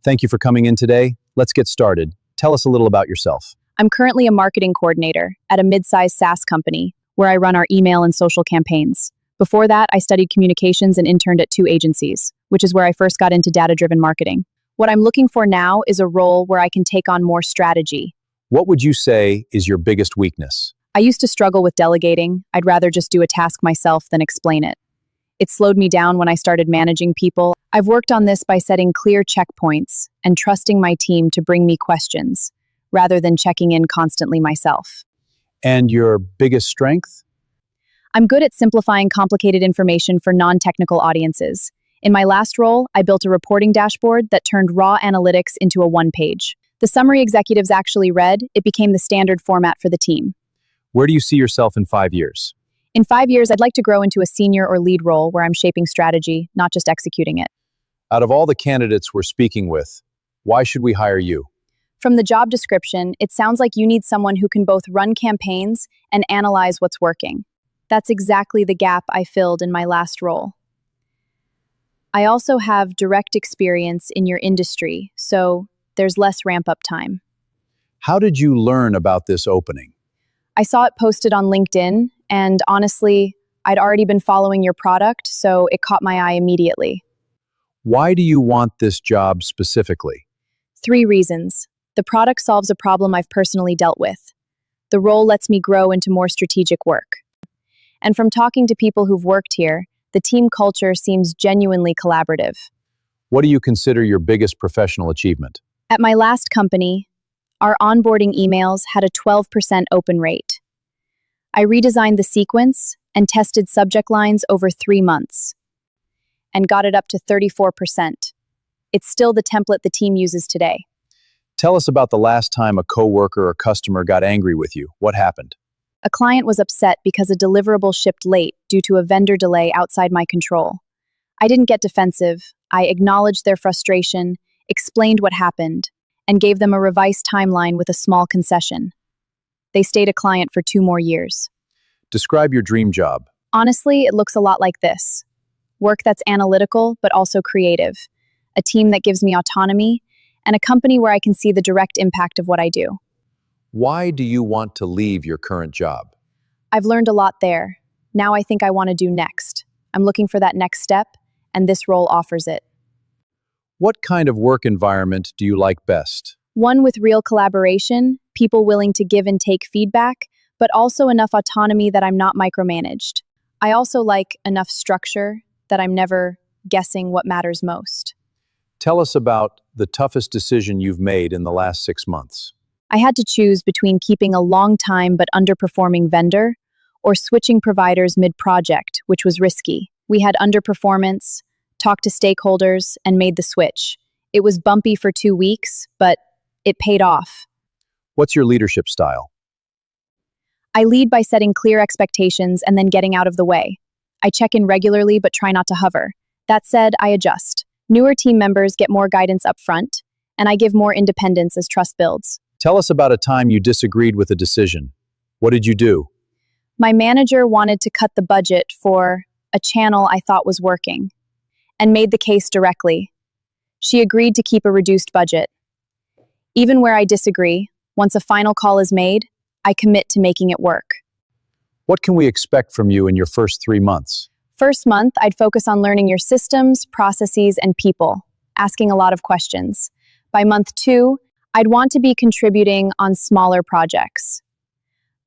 Thank you for coming in today. Let's get started. Tell us a little about yourself. I'm currently a marketing coordinator at a mid-sized SaaS company where I run our email and social campaigns. Before that, I studied communications and interned at 2 agencies, which is where I first got into data-driven marketing. What I'm looking for now is a role where I can take on more strategy. What would you say is your biggest weakness? I used to struggle with delegating. I'd rather just do a task myself than explain it. It slowed me down when I started managing people. I've worked on this by setting clear checkpoints and trusting my team to bring me questions, rather than checking in constantly myself. And your biggest strength? I'm good at simplifying complicated information for non-technical audiences. In my last role, I built a reporting dashboard that turned raw analytics into a one-page. The summary executives actually read. It became the standard format for the team. Where do you see yourself in 5 years? In 5 years, I'd like to grow into a senior or lead role where I'm shaping strategy, not just executing it. Out of all the candidates we're speaking with, why should we hire you? From the job description, it sounds like you need someone who can both run campaigns and analyze what's working. That's exactly the gap I filled in my last role. I also have direct experience in your industry, so there's less ramp-up time. How did you learn about this opening? I saw it posted on LinkedIn, and honestly, I'd already been following your product, so it caught my eye immediately. Why do you want this job specifically? 3 reasons. The product solves a problem I've personally dealt with. The role lets me grow into more strategic work. And from talking to people who've worked here, the team culture seems genuinely collaborative. What do you consider your biggest professional achievement? At my last company, our onboarding emails had a 12% open rate. I redesigned the sequence and tested subject lines over 3 months and got it up to 34%. It's still the template the team uses today. Tell us about the last time a coworker or customer got angry with you. What happened? A client was upset because a deliverable shipped late due to a vendor delay outside my control. I didn't get defensive. I acknowledged their frustration, explained what happened, and gave them a revised timeline with a small concession. They stayed a client for 2 more years. Describe your dream job. Honestly, it looks a lot like this. Work that's analytical, but also creative. A team that gives me autonomy, and a company where I can see the direct impact of what I do. Why do you want to leave your current job? I've learned a lot there. Now I think I want to do next. I'm looking for that next step, and this role offers it. What kind of work environment do you like best? One with real collaboration, people willing to give and take feedback, but also enough autonomy that I'm not micromanaged. I also like enough structure that I'm never guessing what matters most. Tell us about the toughest decision you've made in the last 6 months. I had to choose between keeping a long-time but underperforming vendor or switching providers mid-project, which was risky. We had underperformance, talked to stakeholders, and made the switch. It was bumpy for 2 weeks, but it paid off. What's your leadership style? I lead by setting clear expectations and then getting out of the way. I check in regularly but try not to hover. That said, I adjust. Newer team members get more guidance up front, and I give more independence as trust builds. Tell us about a time you disagreed with a decision. What did you do? My manager wanted to cut the budget for a channel I thought was working, and made the case directly. She agreed to keep a reduced budget. Even where I disagree, once a final call is made, I commit to making it work. What can we expect from you in your first 3 months? First month, I'd focus on learning your systems, processes, and people, asking a lot of questions. By month 2, I'd want to be contributing on smaller projects.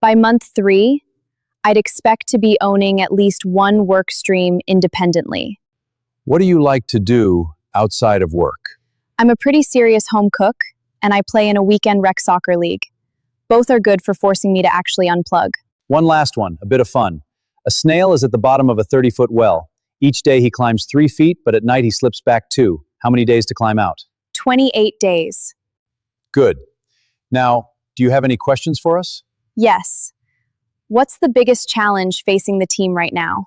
By month 3, I'd expect to be owning at least one work stream independently. What do you like to do outside of work? I'm a pretty serious home cook, and I play in a weekend rec soccer league. Both are good for forcing me to actually unplug. One last one, a bit of fun. A snail is at the bottom of a 30-foot well. Each day he climbs 3 feet, but at night he slips back 2. How many days to climb out? 28 days. Good. Now, do you have any questions for us? Yes. What's the biggest challenge facing the team right now?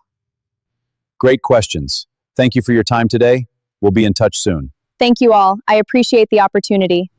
Great questions. Thank you for your time today. We'll be in touch soon. Thank you all. I appreciate the opportunity.